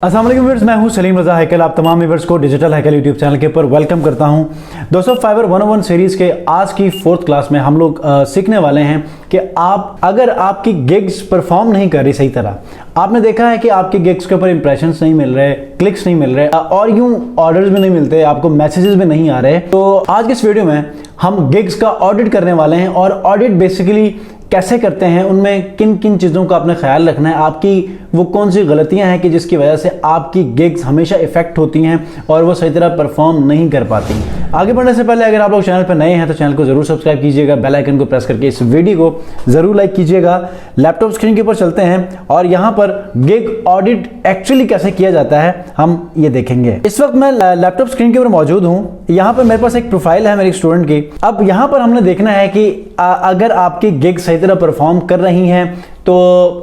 अस्सलाम वालेकुम व्यूअर्स, मैं हूं सलीम रज़ा हैकल। आप तमाम व्यूअर्स को डिजिटल हैकल यूट्यूब चैनल के ऊपर वेलकम करता हूं। दोस्तों, फाइवर 101 सीरीज़ के आज की 4th क्लास में हम लोग सीखने वाले हैं कि अगर आपकी गिग्स परफॉर्म नहीं कर रही सही तरह, आपने देखा है कि आपकी गिग्स के ऊपर इंप्रेशंस नहीं मिल रहे, क्लिक्स नहीं मिल रहे और यूं ऑर्डर्स भी नहीं मिलते, आपको मैसेजेस भी नहीं आ रहे, तो आज के इस वीडियो में हम गिग्स का ऑडिट करने वाले हैं। और ऑडिट बेसिकली कैसे करते हैं, उनमें किन किन चीज़ों का आपने ख्याल रखना है, आपकी वो कौन सी गलतियां हैं कि जिसकी वजह से आपकी गिग्स हमेशा इफेक्ट होती हैं और वो सही तरह परफॉर्म नहीं कर पाती। आगे बढ़ने से पहले अगर आप लोग चैनल पर नए हैं तो चैनल को जरूर सब्सक्राइब कीजिएगा, बेल आइकन को प्रेस करके इस वीडियो को जरूर लाइक कीजिएगा। लैपटॉप स्क्रीन के ऊपर चलते हैं और यहाँ पर गिग ऑडिट एक्चुअली कैसे किया जाता है हम ये देखेंगे। इस वक्त मैं लैपटॉप स्क्रीन के ऊपर मौजूद हूँ। यहाँ पर मेरे पास एक प्रोफाइल है मेरी स्टूडेंट की। अब यहाँ पर हमने देखना है कि अगर आपकी गिग सही तरह परफॉर्म कर रही हैं तो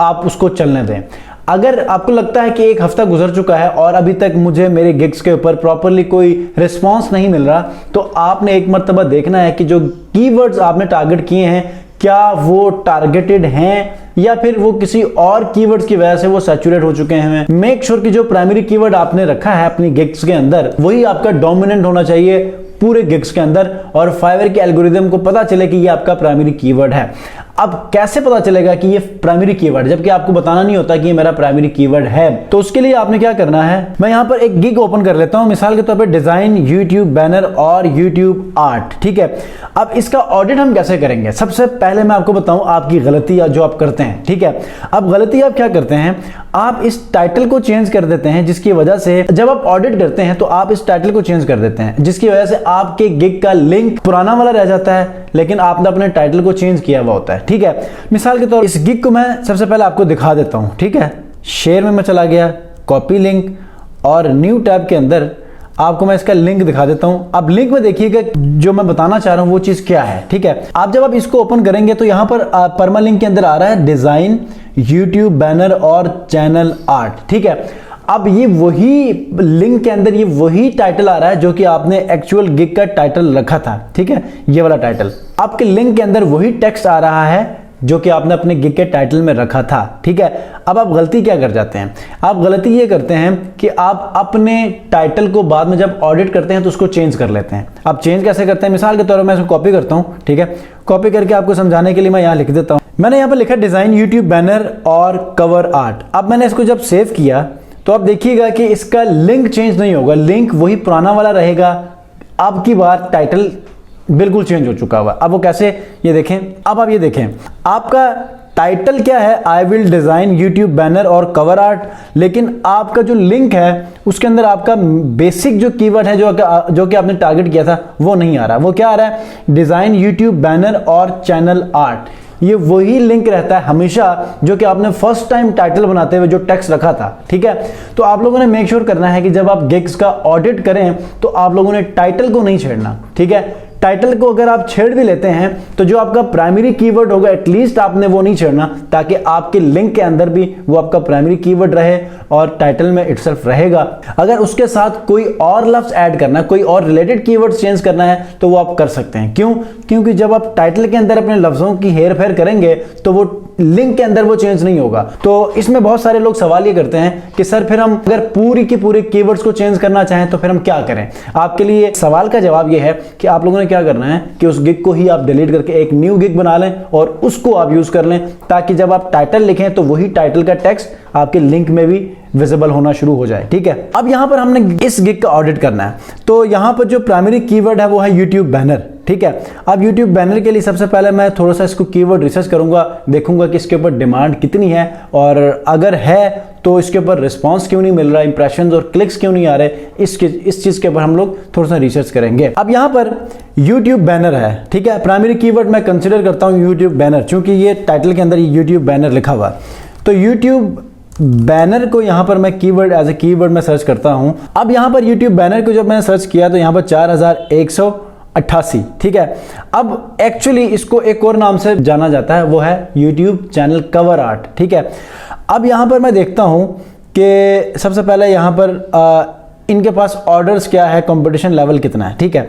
आप उसको चलने दें। अगर आपको लगता है कि एक हफ्ता गुजर चुका है और अभी तक मुझे मेरे गिग्स के ऊपर प्रॉपरली कोई रिस्पांस नहीं मिल रहा, तो आपने एक मर्तबा देखना है कि जो कीवर्ड्स आपने टारगेट किए हैं क्या वो टारगेटेड हैं या फिर वो किसी और कीवर्ड्स की वजह से वो सैचुरेट हो चुके हैं। मेक श्योर कि जो प्राइमरी कीवर्ड आपने रखा है अपनी गिग्स के अंदर वही आपका डोमिनेंट होना चाहिए पूरे गिग्स के अंदर, और फाइवर के एल्गोरिदम को पता चले कि ये आपका प्राइमरी कीवर्ड है। अब कैसे पता चलेगा कि ये प्राइमरी कीवर्ड, जबकि आपको बताना नहीं होता कि ये मेरा प्राइमरी कीवर्ड है? तो उसके लिए आपने क्या करना है, मैं यहां पर एक गिग ओपन कर लेता हूं, मिसाल के तौर पे डिजाइन यूट्यूब बैनर और यूट्यूब आर्ट। ठीक है, अब इसका ऑडिट हम कैसे करेंगे? सबसे पहले मैं आपको बताऊं आपकी गलती जो आप करते हैं। ठीक है, अब गलती आप क्या करते हैं, आप इस टाइटल को चेंज कर देते हैं, जिसकी वजह से जब आप ऑडिट करते हैं तो आप इस टाइटल को चेंज कर देते हैं, जिसकी वजह से आपके गिग का लिंक पुराना वाला रह जाता है लेकिन आपने अपने टाइटल को चेंज किया हुआ होता है। ठीक है, मिसाल के तौर इस गिग को मैं सबसे पहले आपको दिखा देता हूं। ठीक है, शेयर में मैं चला गया, कॉपी लिंक और न्यू टैब के अंदर आपको मैं इसका लिंक दिखा देता हूं। अब लिंक में देखिएगा जो मैं बताना चाह रहा हूं वो चीज क्या है। ठीक है, आप जब आप इसको ओपन करेंगे तो यहां पर परमा लिंक के अंदर आ रहा है डिजाइन यूट्यूब बैनर और चैनल आर्ट। ठीक है, अब ये वही लिंक के अंदर ये वही टाइटल आ रहा है जो कि आपने एक्चुअल गिग का टाइटल रखा था। ठीक है, ये वाला टाइटल आपके लिंक के अंदर वही टेक्स्ट आ रहा है जो कि आपने अपने गिग के टाइटल में रखा था। ठीक है, अब आप गलती क्या कर जाते हैं, आप गलती ये करते हैं कि आप अपने टाइटल को बाद में जब ऑडिट करते हैं तो उसको चेंज कर लेते हैं। आप चेंज कैसे करते हैं, मिसाल के तौर पर मैं इसको कॉपी करता हूं। ठीक है, कॉपी करके आपको समझाने के लिए मैं यहां लिख देता हूं। मैंने यहां पर लिखा डिजाइन यूट्यूब बैनर और कवर आर्ट। अब मैंने इसको जब सेव किया तो आप देखिएगा कि इसका लिंक चेंज नहीं होगा, लिंक वही पुराना वाला रहेगा। अब की बार टाइटल बिल्कुल चेंज हो चुका हुआ। अब वो कैसे, ये देखें। अब आप ये देखें, आपका टाइटल क्या है, I will design YouTube banner और कवर आर्ट, लेकिन आपका जो लिंक है उसके अंदर आपका बेसिक जो कीवर्ड है जो कि आपने टारगेट किया था वो नहीं आ रहा। वो क्या आ रहा है, डिजाइन यूट्यूब बैनर और चैनल आर्ट। ये वही लिंक रहता है हमेशा जो कि आपने फर्स्ट टाइम टाइटल बनाते हुए जो टेक्स्ट रखा था। ठीक है, तो आप लोगों ने मेक श्योर करना है कि जब आप गिग्स का ऑडिट करें तो आप लोगों ने टाइटल को नहीं छेड़ना। ठीक है, टाइटल को अगर आप छेड़ भी लेते हैं तो जो आपका प्राइमरी कीवर्ड होगा एटलीस्ट आपने वो नहीं छेड़ना, ताकि आपके लिंक के अंदर भी वो आपका प्राइमरी कीवर्ड रहे और टाइटल में इटसेल्फ रहेगा। अगर उसके साथ कोई और लफ्ज ऐड करना है, कोई और रिलेटेड कीवर्ड चेंज करना है तो वो आप कर सकते हैं। क्यों? क्योंकि जब आप टाइटल के अंदर अपने लफ्जों की हेर फेर करेंगे तो वो लिंक के अंदर वो चेंज नहीं होगा। तो इसमें बहुत सारे लोग सवाल ये करते हैं कि सर फिर हम अगर पूरी की पूरी कीवर्ड्स को चेंज करना चाहें तो फिर हम क्या करें? आपके लिए सवाल का जवाब ये है कि आप लोगों ने क्या करना है कि उस गिग को ही आप डिलीट करके एक न्यू गिग बना लें और उसको आप यूज कर लें, ताकि जब आप टाइटल लिखें तो वही टाइटल का टेक्स्ट आपके लिंक में भी विजिबल होना शुरू हो जाए। ठीक है, अब यहां पर हमने इस गिग का ऑडिट करना है, तो यहां पर जो प्राइमरी कीवर्ड है वो है यूट्यूब बैनर। ठीक है, अब यूट्यूब बैनर के लिए सबसे पहले मैं थोड़ा सा इसको कीवर्ड रिसर्च करूंगा, देखूंगा कि इसके ऊपर डिमांड कितनी है और अगर है तो इसके ऊपर रिस्पांस क्यों नहीं मिल रहा, इंप्रेशंस और क्लिक्स क्यों नहीं आ रहे, इस चीज के ऊपर हम लोग थोड़ा सा रिसर्च करेंगे। अब यहां पर यूट्यूब बैनर है। ठीक है, प्राइमरी कीवर्ड मैं कंसिडर करता हूं यूट्यूब बैनर, क्योंकि ये टाइटल के अंदर यूट्यूब बैनर लिखा हुआ है। तो यूट्यूब बैनर को यहां पर मैं कीवर्ड एज ए कीवर्ड में सर्च करता हूं। अब यहां पर यूट्यूब बैनर को जब मैंने सर्च किया तो यहां पर 4188। ठीक है, अब एक्चुअली इसको एक और नाम से जाना जाता है, वो है यूट्यूब चैनल कवर आर्ट। ठीक है, अब यहां पर मैं देखता हूं कि सबसे पहले यहां पर इनके पास ऑर्डर्स क्या है, कंपटीशन लेवल कितना है। ठीक है,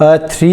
3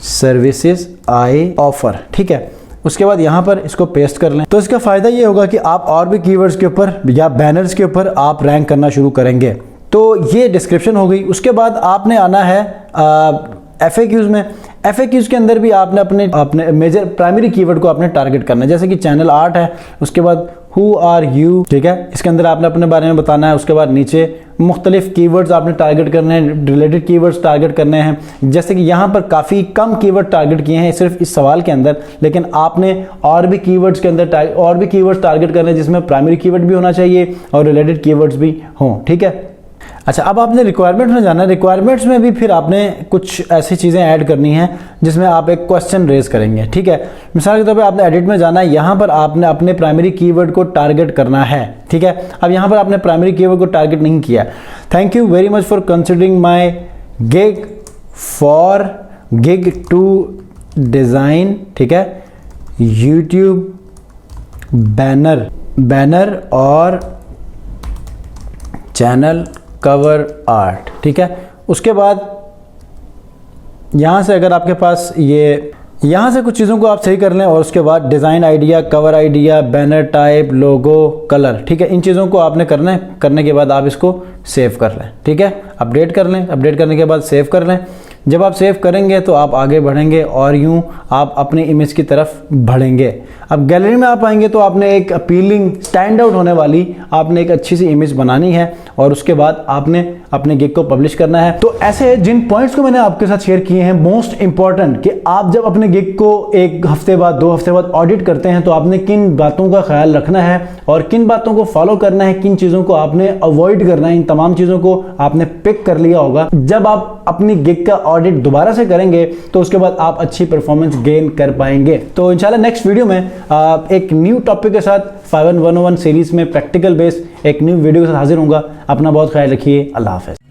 सर्विसेज आई ऑफर, ठीक है। उसके बाद यहाँ पर इसको पेस्ट कर लें। तो इसका फ़ायदा ये होगा कि आप और भी कीवर्ड्स के ऊपर या बैनर्स के ऊपर आप रैंक करना शुरू करेंगे। तो ये डिस्क्रिप्शन हो गई। उसके बाद आपने आना है FAQs में। FAQs के अंदर भी आपने अपने मेजर प्राइमरी कीवर्ड को आपने टारगेट करना है, जैसे कि चैनल आर्ट है, उसके बाद हु आर यू, ठीक है, इसके अंदर आपने अपने बारे में बताना है। उसके बाद नीचे मुख्तलिफ कीवर्ड्स आपने टारगेट करने हैं, रिलेटेड कीवर्ड्स टारगेट करने हैं। जैसे कि यहाँ पर काफ़ी कम कीवर्ड टारगेट किए हैं सिर्फ इस सवाल के अंदर, लेकिन आपने और भी कीवर्ड्स के अंदर और भी कीवर्ड्स टारगेट करने हैं जिसमें प्राइमरी कीवर्ड भी होना चाहिए और रिलेटेड कीवर्ड्स भी हों, ठीक है। अच्छा, अब आपने रिक्वायरमेंट्स में जाना है। रिक्वायरमेंट्स में भी फिर आपने कुछ ऐसी चीज़ें ऐड करनी हैं जिसमें आप एक क्वेश्चन रेज करेंगे, ठीक है। मिसाल के तौर पे आपने एडिट में जाना है, यहाँ पर आपने अपने प्राइमरी कीवर्ड को टारगेट करना है, ठीक है। अब यहाँ पर आपने प्राइमरी कीवर्ड को टारगेट नहीं किया। Thank you very much for considering my gig to design, ठीक है, यूट्यूब बैनर और चैनल कवर आर्ट, ठीक है। उसके बाद यहाँ से अगर आपके पास यहाँ से कुछ चीज़ों को आप सही कर लें और उसके बाद design idea, cover idea, banner type, logo, colour, ठीक है, इन चीज़ों को आपने करने के बाद आप इसको सेव कर लें, ठीक है। अपडेट कर लें, अपडेट करने के बाद सेव कर लें। जब आप सेव करेंगे तो आप आगे बढ़ेंगे और यूं आप अपनी इमेज की तरफ बढ़ेंगे। अब गैलरी में आप आएंगे तो आपने एक अपीलिंग, स्टैंड आउट होने वाली आपने एक अच्छी सी इमेज बनानी है और उसके बाद आपने अपने गिग को पब्लिश करना है। तो ऐसे जिन पॉइंट्स को मैंने आपके साथ शेयर किए हैं, मोस्ट इंपॉर्टेंट कि आप जब अपने गिग को एक हफ्ते बाद, 2 हफ्ते बाद ऑडिट करते हैं तो आपने किन बातों का ख्याल रखना है और किन बातों को फॉलो करना है, किन चीज़ों को आपने अवॉइड करना है, इन तमाम चीज़ों को आपने पिक कर लिया होगा। जब आप अपनी गिग का ऑडिट दोबारा से करेंगे तो उसके बाद आप अच्छी परफॉर्मेंस गेन कर पाएंगे। तो इंशाल्लाह नेक्स्ट वीडियो में एक न्यू टॉपिक के साथ 5101 सीरीज में प्रैक्टिकल बेस एक न्यू वीडियो के साथ हाजिर होऊंगा। अपना बहुत ख्याल रखिए। अल्लाह हाफ़िज़।